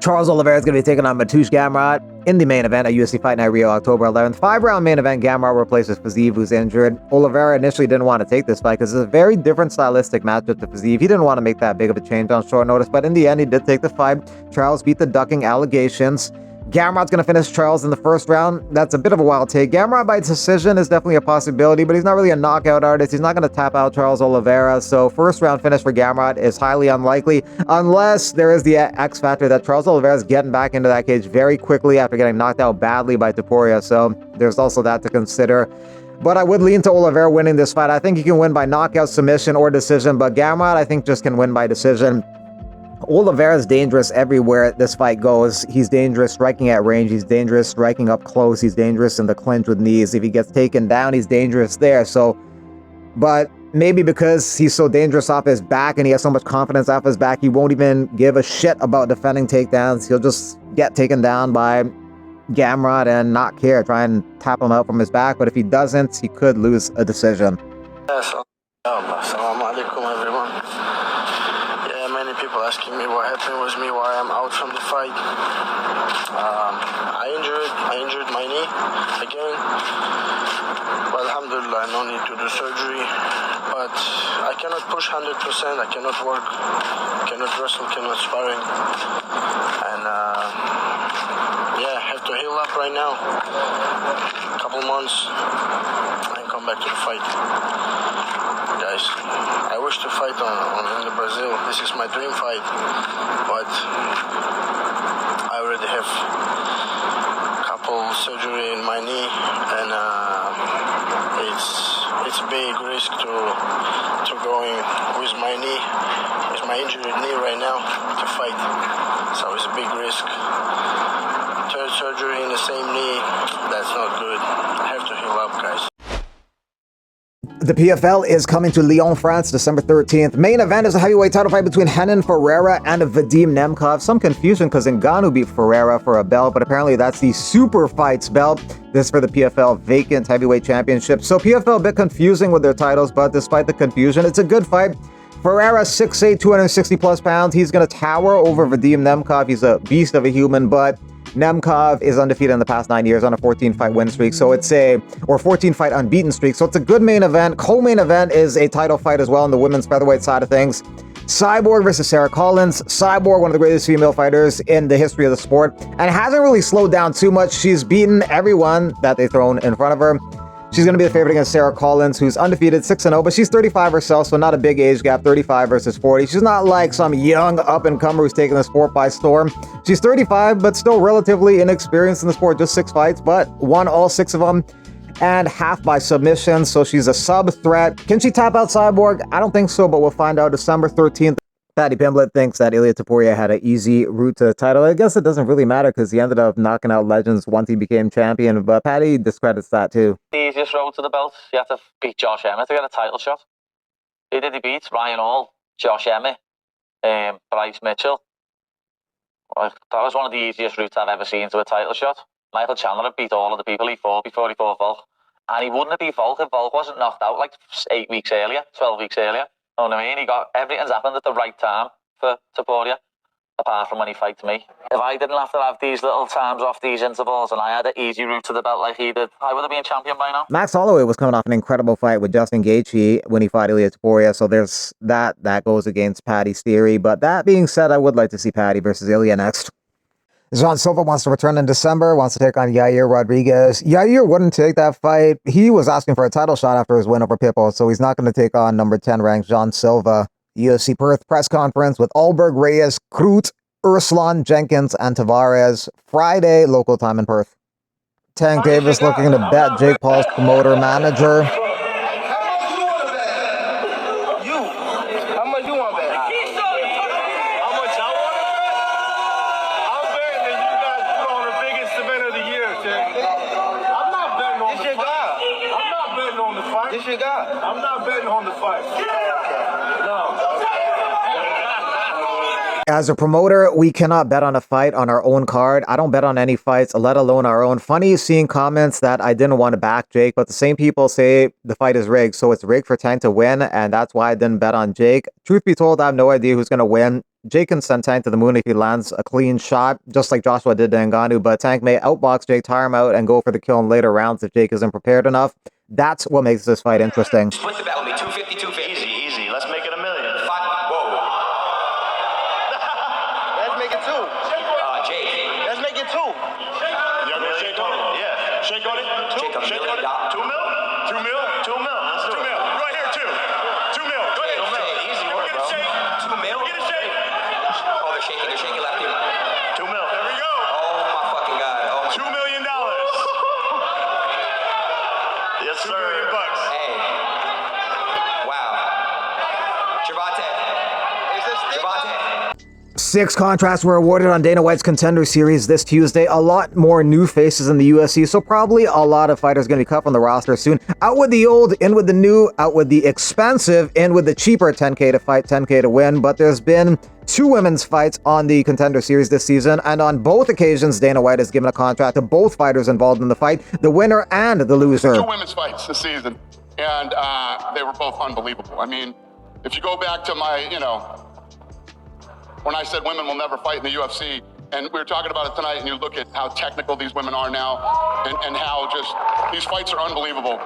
Charles Oliveira is going to be taking on Mateusz Gamrot in the main event at UFC Fight Night Rio, October 11th. 5-round main event, Gamrot replaces Fiziev, who's injured. Oliveira initially didn't want to take this fight because it's a very different stylistic matchup to Fiziev. He didn't want to make that big of a change on short notice, but in the end, he did take the fight. Charles beat the ducking allegations. Gamrot's going to finish Charles in the first round. That's a bit of a wild take. Gamrot by decision is definitely a possibility, but he's not really a knockout artist. He's not going to tap out Charles Oliveira, so first round finish for Gamrot is highly unlikely, unless there is the X factor that Charles Oliveira is getting back into that cage very quickly after getting knocked out badly by Topuria, so there's also that to consider. But I would lean to Oliveira winning this fight. I think he can win by knockout, submission, or decision, but Gamrot, I think, just can win by decision. Oliveira is dangerous everywhere this fight goes. He's dangerous striking at range. He's dangerous striking up close. He's dangerous in the clinch with knees. If he gets taken down, he's dangerous there. So, but maybe because he's so dangerous off his back and he has so much confidence off his back, he won't even give a shit about defending takedowns. He'll just get taken down by Gamrot and not care, try and tap him out from his back. But if he doesn't, he could lose a decision. Assalamu alaikum, everyone. Many people asking me what happened with me, why I'm out from the fight. I injured my knee again. Well, alhamdulillah, no need to do surgery. But I cannot push 100%. I cannot work, cannot wrestle, cannot sparring. And I have to heal up right now. A couple months and come back to the fight. Guys, I wish to fight in Brazil. This is my dream fight, but I already have a couple surgery in my knee, and it's big risk to going with my knee, with my injured knee right now to fight. So it's a big risk. Third surgery in the same knee, that's not good. I have to heal up, guys. The PFL is coming to Lyon, France, December 13th. Main event is a heavyweight title fight between Renan Ferreira and Vadim Nemkov. Some confusion because Ngannou beat Ferreira for a belt, but apparently that's the Super Fights belt. This is for the PFL vacant heavyweight championship. So PFL a bit confusing with their titles, but despite the confusion, it's a good fight. Ferreira, 6'8", 260 plus pounds. He's going to tower over Vadim Nemkov. He's a beast of a human, but Nemkov is undefeated in the past 9 years on a 14-fight win streak, so it's a 14-fight unbeaten streak, so it's a good main event. Co-main event is a title fight as well on the women's featherweight side of things. Cyborg versus Sarah Collins. Cyborg, one of the greatest female fighters in the history of the sport, and hasn't really slowed down too much. She's beaten everyone that they've thrown in front of her. She's going to be the favorite against Sarah Collins, who's undefeated, 6-0, but she's 35 herself, so not a big age gap, 35 versus 40. She's not like some young up-and-comer who's taking the sport by storm. She's 35, but still relatively inexperienced in the sport, just 6 fights, but won all 6 of them, and half by submission, so she's a sub-threat. Can she tap out Cyborg? I don't think so, but we'll find out December 13th. Paddy Pimblett thinks that Ilia Topuria had an easy route to the title. I guess it doesn't really matter because he ended up knocking out legends once he became champion, but Paddy discredits that too. The easiest road to the belt, you have to beat Josh Emmett to get a title shot. Who did he beat? Ryan Hall, Josh Emmett, Bryce Mitchell. That was one of the easiest routes I've ever seen to a title shot. Michael Chandler beat all of the people he fought before he fought Volk. And he wouldn't have beat Volk if Volk wasn't knocked out like 8 weeks earlier, 12 weeks earlier. You know what I mean? He got everything's happened at the right time for Topuria, apart from when he fights me. If I didn't have to have these little times off these intervals and I had an easy route to the belt like he did, I would have been champion by now. Max Holloway was coming off an incredible fight with Justin Gaethje when he fought Ilia Topuria, so there's that goes against Paddy's theory. But that being said, I would like to see Paddy versus Ilia next. Jean Silva wants to return in December, wants to take on Yair Rodriguez. Yair wouldn't take that fight. He was asking for a title shot after his win over Pitbull, so he's not going to take on number 10 ranked Jean Silva. UFC Perth press conference with Alberg, Reyes, Kroot, Urslan, Jenkins, and Tavares. Friday, local time in Perth. Tank Davis looking to bet Jake Paul's promoter manager. I'm not betting on the fight. As a promoter, we cannot bet on a fight on our own card. I don't bet on any fights, let alone our own. Funny seeing comments that I didn't want to back Jake, but the same people say the fight is rigged, so it's rigged for Tank to win, and that's why I didn't bet on Jake. Truth be told, I have no idea who's going to win. Jake can send Tank to the moon if he lands a clean shot, just like Joshua did to Ngannou, but Tank may outbox Jake, tire him out, and go for the kill in later rounds if Jake isn't prepared enough. That's what makes this fight interesting. Split the bet with me, 250, 250. Easy. Let's make it $1 million. Whoa. Let's make it 2. Jake. Let's make it 2. You want me to shake on it? Yeah. Shake on it? 2? Jake, Shake on it? 2 mil? 2 mil? 2 mil. Let's do 2 mil. Right here, 2. 2 mil. Go ahead. 2 mil. Easy work, bro. 2 mil? Get a shake. Oh, they're shaking lefty. 2 mil. There we go. Oh my fucking God. Oh my $2 million. Yes, sir. $2 million. Hey. Wow. Gervonta. Gervonta. 6 contracts were awarded on Dana White's Contender Series this Tuesday. A lot more new faces in the UFC, so probably a lot of fighters going to be cut from the roster soon. Out with the old, in with the new, out with the expensive, in with the cheaper 10K to fight, 10K to win. But there's been 2 women's fights on the Contender Series this season, and on both occasions, Dana White has given a contract to both fighters involved in the fight, the winner and the loser. 2 women's fights this season, and they were both unbelievable. I mean, if you go back to my, when I said women will never fight in the UFC, and we were talking about it tonight, and you look at how technical these women are now, and how just, these fights are unbelievable.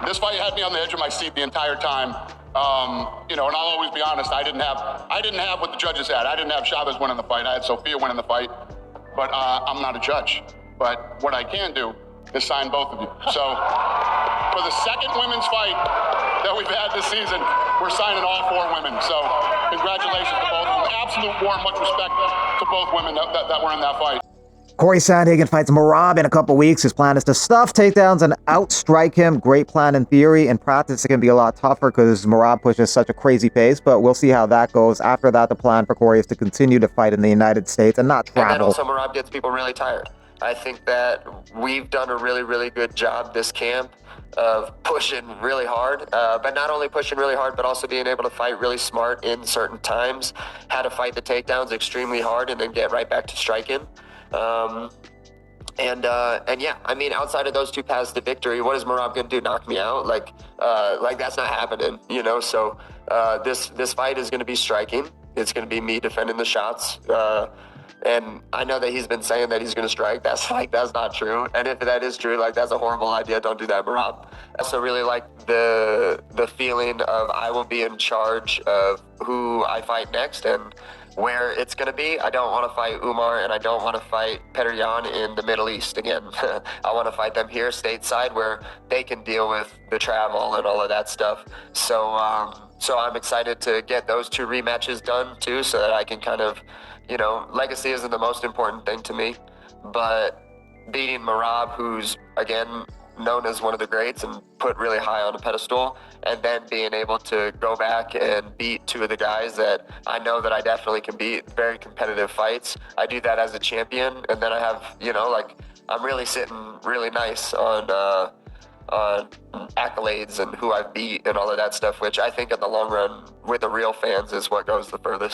This fight had me on the edge of my seat the entire time. And I'll always be honest, I didn't have what the judges had. I didn't have Chavez winning the fight. I had Sophia winning the fight, but I'm not a judge. But what I can do is sign both of you. So for the second women's fight that we've had this season, we're signing all 4 women. So congratulations to both of them. Absolute warm, much respect to both women that were in that fight. Cory Sandhagen fights Merab in a couple weeks. His plan is to stuff takedowns and outstrike him. Great plan in theory. In practice, it can be a lot tougher because Merab pushes such a crazy pace, but we'll see how that goes. After that, the plan for Cory is to continue to fight in the United States and not travel. And then also Merab gets people really tired. I think that we've done a really, really good job this camp of pushing really hard, but not only pushing really hard, but also being able to fight really smart in certain times, how to fight the takedowns extremely hard and then get right back to striking. And yeah, I mean, outside of those 2 paths to victory, what is Merab gonna do? Knock me out? Like that's not happening, So this fight is gonna be striking. It's gonna be me defending the shots. And I know that he's been saying that he's going to strike. That's not true. And if that is true, that's a horrible idea. Don't do that, Merab. I also really like the feeling of I will be in charge of who I fight next and where it's going to be. I don't want to fight Umar, and I don't want to fight Petr Yan in the Middle East again. I want to fight them here stateside where they can deal with the travel and all of that stuff. So I'm excited to get those 2 rematches done too, so that I can kind of, legacy isn't the most important thing to me, but beating Merab, who's, again, known as one of the greats and put really high on a pedestal, and then being able to go back and beat 2 of the guys that I know that I definitely can beat, very competitive fights. I do that as a champion, and then I have, I'm really sitting really nice on accolades and who I've beat and all of that stuff, which I think in the long run with the real fans is what goes the furthest.